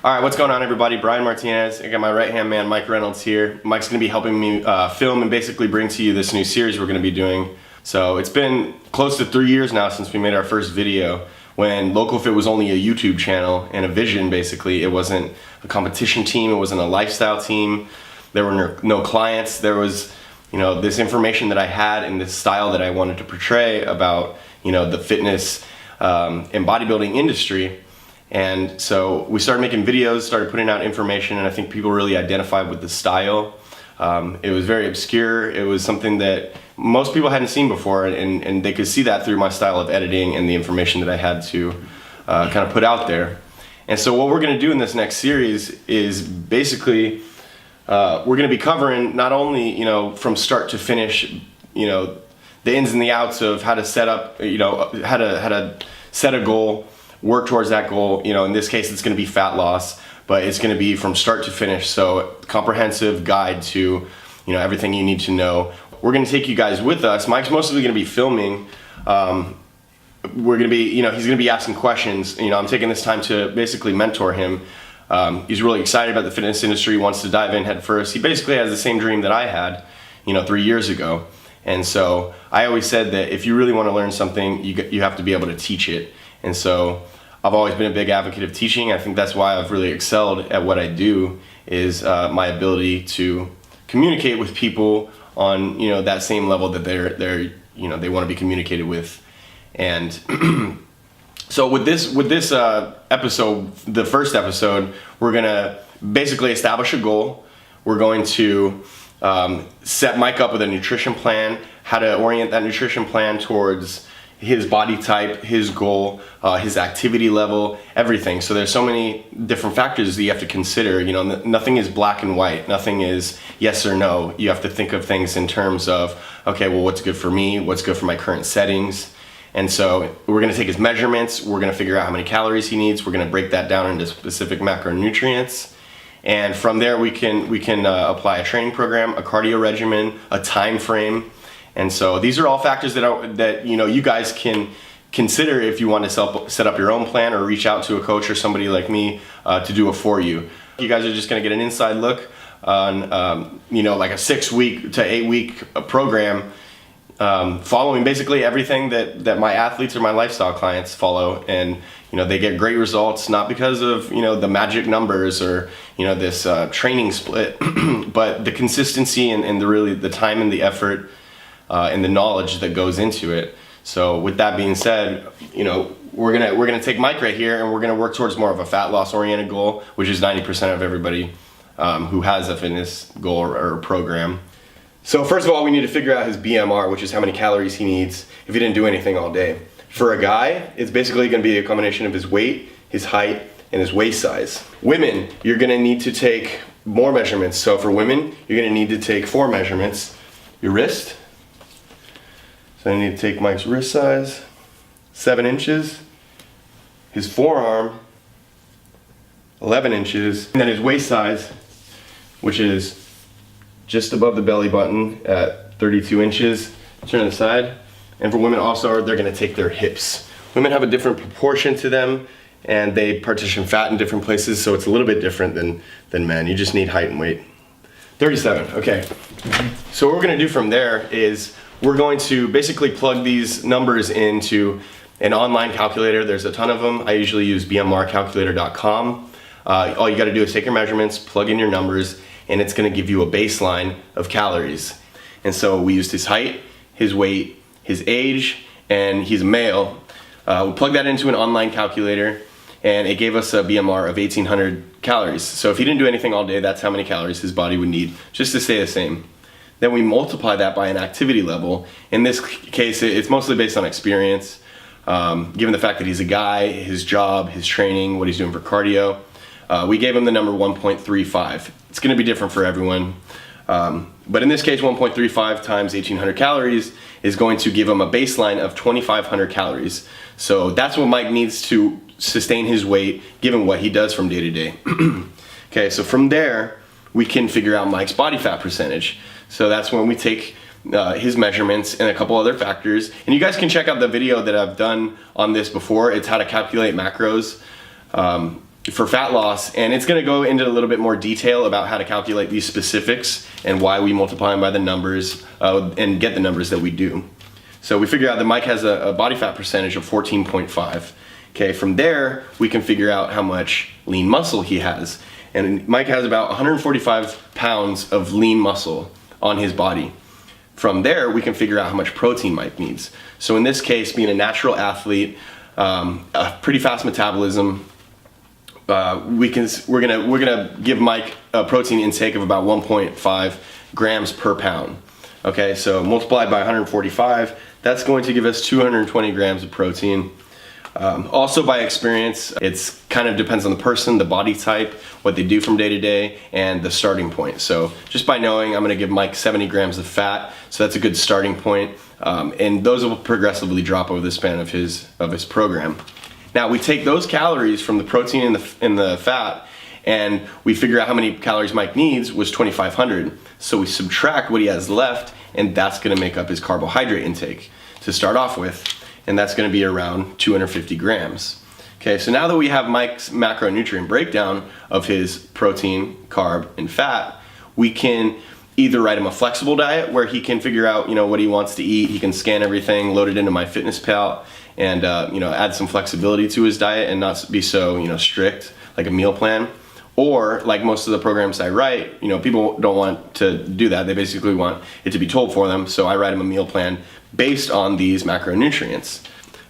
All right, what's going on, everybody? Brian Martinez. I got my right-hand man, Mike Reynolds, here. Mike's going to be helping me film and basically bring to you this new series we're going to be doing. So it's been close to 3 years now since we made our first video, when Local Fit was only a YouTube channel and a vision, basically. It wasn't a competition team. It wasn't a lifestyle team. There were no clients. There was, this information that I had and this style that I wanted to portray about, the fitness and bodybuilding industry. And so we started making videos, started putting out information, and I think people really identified with the style. It was very obscure. It was something that most people hadn't seen before, and they could see that through my style of editing and the information that I had to kind of put out there. And so what we're going to do in this next series is basically we're going to be covering not only from start to finish, the ins and the outs of how to set up, how to set a goal, work towards that goal. In this case it's going to be fat loss, but it's going to be from start to finish, so comprehensive guide to everything you need to know. We're going to take you guys with us. Mike's mostly going to be filming. We're going to be, he's going to be asking questions. I'm taking this time to basically mentor him. He's really excited about the fitness industry, wants to dive in head first. He basically has the same dream that I had, 3 years ago. And so I always said that if you really want to learn something, you have to be able to teach it. And so I've always been a big advocate of teaching. I think that's why I've really excelled at what I do, is my ability to communicate with people on that same level that they want to be communicated with. And so with this episode, the first episode, we're gonna basically establish a goal. We're going to set Mike up with a nutrition plan, how to orient that nutrition plan towards his body type, his goal, his activity level, everything. So there's so many different factors that you have to consider. Nothing is black and white. Nothing is yes or no. You have to think of things in terms of, okay, well, what's good for me? What's good for my current settings? And so we're going to take his measurements. We're going to figure out how many calories he needs. We're going to break that down into specific macronutrients. And from there, we can apply a training program, a cardio regimen, a time frame. And so these are all factors that you guys can consider if you want to set up your own plan or reach out to a coach or somebody like me to do it for you. You guys are just going to get an inside look on like a 6 week to 8 week program, following basically everything that my athletes or my lifestyle clients follow. And they get great results, not because of the magic numbers or this training split, but the consistency and the time and the effort and the knowledge that goes into it. So with that being said, we're gonna take Mike right here, and we're gonna work towards more of a fat loss oriented goal, which is 90% of everybody who has a fitness goal or program. So first of all, we need to figure out his BMR, which is how many calories he needs if he didn't do anything all day. For a guy, it's basically gonna be a combination of his weight, his height, and his waist size. Women, you're gonna need to take more measurements. So for women, you're gonna need to take 4 measurements. Your wrist. So I need to take Mike's wrist size, 7 inches, his forearm, 11 inches, and then his waist size, which is just above the belly button at 32 inches. Turn to the side. And for women also, they're gonna take their hips. Women have a different proportion to them, and they partition fat in different places, so it's a little bit different than men. You just need height and weight. 37, okay. So what we're gonna do from there is we're going to basically plug these numbers into an online calculator. There's a ton of them. I usually use bmrcalculator.com. All you gotta do is take your measurements, plug in your numbers, and it's gonna give you a baseline of calories. And so we used his height, his weight, his age, and he's a male. We plugged that into an online calculator, and it gave us a BMR of 1,800 calories. So if he didn't do anything all day, that's how many calories his body would need just to stay the same. Then we multiply that by an activity level. In this case, it's mostly based on experience. Given the fact that he's a guy, his job, his training, what he's doing for cardio, we gave him the number 1.35. It's gonna be different for everyone. But in this case, 1.35 times 1,800 calories is going to give him a baseline of 2,500 calories. So that's what Mike needs to sustain his weight, given what he does from day to day. Okay, so from there, we can figure out Mike's body fat percentage. So that's when we take his measurements and a couple other factors. And you guys can check out the video that I've done on this before. It's how to calculate macros. for fat loss, and it's going to go into a little bit more detail about how to calculate these specifics and why we multiply them by the numbers and get the numbers that we do. So we figure out that Mike has a body fat percentage of 14.5. Okay, from there we can figure out how much lean muscle he has, and Mike has about 145 pounds of lean muscle on his body. From there we can figure out how much protein Mike needs. So in this case, being a natural athlete, a pretty fast metabolism, we're gonna give Mike a protein intake of about 1.5 grams per pound. Okay, so multiplied by 145, that's going to give us 220 grams of protein. Also by experience, it's kind of depends on the person, the body type, what they do from day to day, and the starting point. So just by knowing, I'm gonna give Mike 70 grams of fat, so that's a good starting point. And those will progressively drop over the span of his program. Now we take those calories from the protein and the fat, and we figure out how many calories Mike needs was 2,500. So we subtract what he has left, and that's gonna make up his carbohydrate intake to start off with, and that's gonna be around 250 grams. Okay, so now that we have Mike's macronutrient breakdown of his protein, carb, and fat, we can either write him a flexible diet where he can figure out, what he wants to eat. He can scan everything, load it into MyFitnessPal, and add some flexibility to his diet and not be so strict, like a meal plan. Or like most of the programs I write, people don't want to do that. They basically want it to be told for them. So I write them a meal plan based on these macronutrients.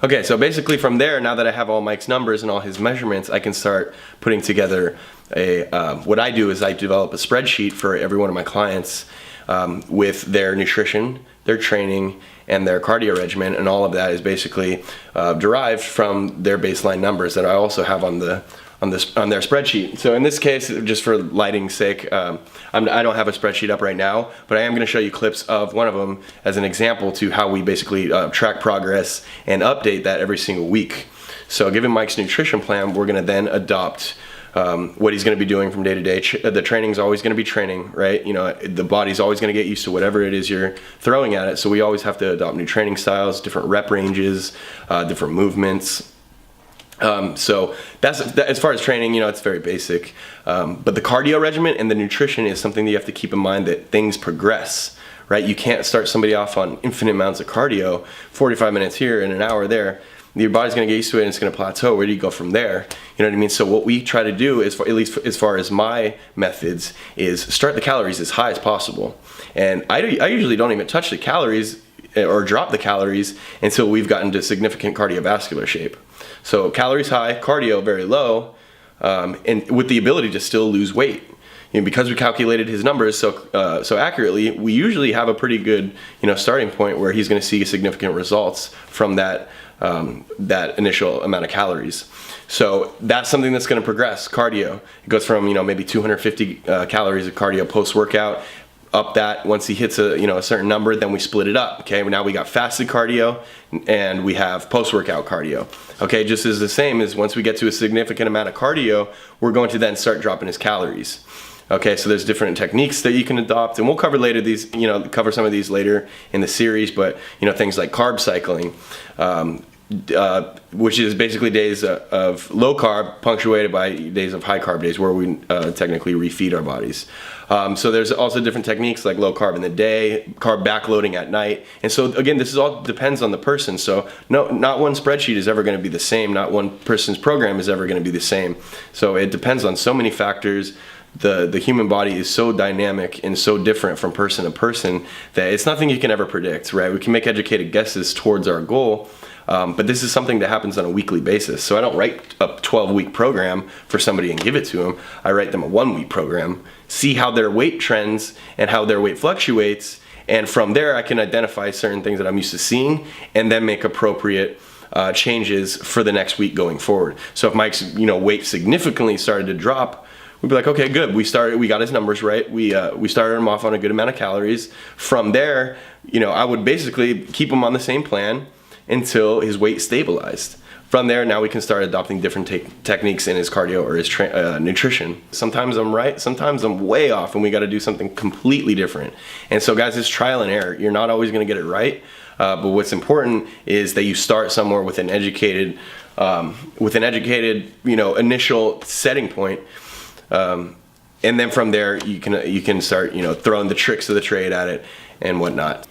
Okay, so basically from there, now that I have all Mike's numbers and all his measurements, I can start putting together what I do is I develop a spreadsheet for every one of my clients with their nutrition, their training, and their cardio regimen, and all of that is basically derived from their baseline numbers that I also have on their spreadsheet. So in this case, just for lighting's sake, I don't have a spreadsheet up right now, but I am going to show you clips of one of them as an example to how we basically track progress and update that every single week. So given Mike's nutrition plan, we're going to then adopt what he's going to be doing from day to day. The training's always going to be training, right? The body's always going to get used to whatever it is you're throwing at it. So we always have to adopt new training styles, different rep ranges, different movements. So that's as far as training, it's very basic. But the cardio regimen and the nutrition is something that you have to keep in mind, that things progress, right? You can't start somebody off on infinite amounts of cardio, 45 minutes here and an hour there. Your body's gonna get used to it and it's gonna plateau. Where do you go from there? You know what I mean? So what we try to do is, at least as far as my methods, is start the calories as high as possible. And I usually don't even touch the calories or drop the calories until we've gotten to significant cardiovascular shape. So calories high, cardio very low, and with the ability to still lose weight. Because we calculated his numbers so accurately, we usually have a pretty good starting point where he's going to see significant results from that initial amount of calories. So that's something that's going to progress. Cardio, it goes from maybe 250 calories of cardio post-workout. Up that, once he hits a certain number, then we split it up. Okay, now we got fasted cardio and we have post-workout cardio. Okay, just as the same as once we get to a significant amount of cardio, we're going to then start dropping his calories. Okay, so there's different techniques that you can adopt, and we'll cover later these, cover some of these later in the series. But things like carb cycling, which is basically days of low carb punctuated by days of high carb days where we technically refeed our bodies. So there's also different techniques like low carb in the day, carb backloading at night. And so again, this is all depends on the person. So not one spreadsheet is ever going to be the same. Not one person's program is ever going to be the same. So it depends on so many factors. The human body is so dynamic and so different from person to person that it's nothing you can ever predict, right? We can make educated guesses towards our goal, but this is something that happens on a weekly basis. So I don't write a 12-week program for somebody and give it to them. I write them a 1-week program, see how their weight trends and how their weight fluctuates, and from there I can identify certain things that I'm used to seeing and then make appropriate changes for the next week going forward. So if Mike's weight significantly started to drop, we'd be like, okay, good. We got his numbers right. We started him off on a good amount of calories. From there, I would basically keep him on the same plan until his weight stabilized. From there, now we can start adopting different techniques in his cardio or his nutrition. Sometimes I'm right, sometimes I'm way off, and we got to do something completely different. And so, guys, it's trial and error. You're not always going to get it right, but what's important is that you start somewhere with an educated with an educated, initial setting point. And then from there, you can start, throwing the tricks of the trade at it and whatnot.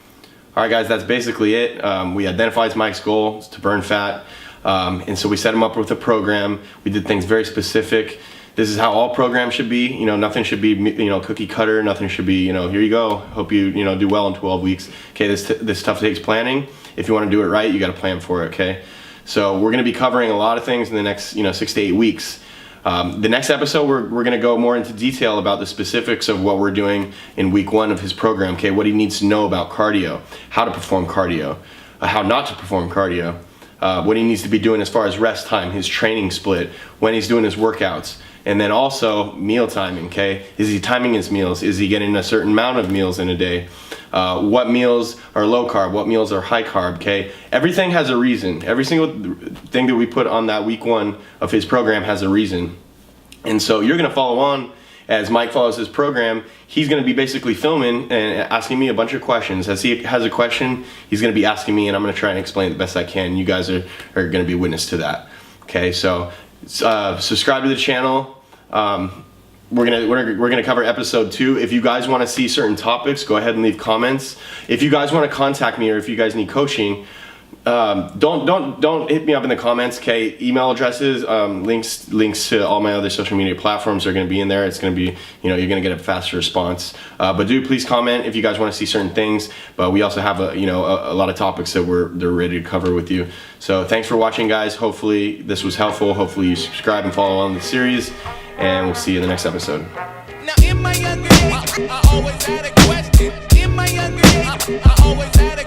All right, guys, that's basically it. We identified Mike's goal to burn fat. And so we set him up with a program. We did things very specific. This is how all programs should be. Nothing should be, cookie cutter. Nothing should be, here you go. Hope you, do well in 12 weeks. Okay, this stuff takes planning. If you want to do it right, you got to plan for it, okay? So we're going to be covering a lot of things in the next, 6 to 8 weeks. The next episode, we're going to go more into detail about the specifics of what we're doing in week 1 of his program, okay? What he needs to know about cardio, how to perform cardio, how not to perform cardio, what he needs to be doing as far as rest time, his training split, when he's doing his workouts, and then also meal timing, okay? Is he timing his meals? Is he getting a certain amount of meals in a day? What meals are low carb? What meals are high carb, okay? Everything has a reason. Every single thing that we put on that week 1 of his program has a reason. And so you're gonna follow on as Mike follows his program. He's gonna be basically filming and asking me a bunch of questions. As he has a question, he's gonna be asking me, and I'm gonna try and explain it the best I can. You guys are gonna be witness to that. Okay, so subscribe to the channel. We're gonna cover episode 2. If you guys want to see certain topics, go ahead and leave comments. If you guys want to contact me, or if you guys need coaching, don't hit me up in the comments. Okay, email addresses, links to all my other social media platforms are going to be in there. It's going to be, you're going to get a faster response. But do please comment if you guys want to see certain things. But we also have a lot of topics that they're ready to cover with you. So thanks for watching, guys. Hopefully this was helpful. Hopefully you subscribe and follow on the series, and we'll see you in the next episode. Now in my younger days, I always had a question. In my younger days, I always had a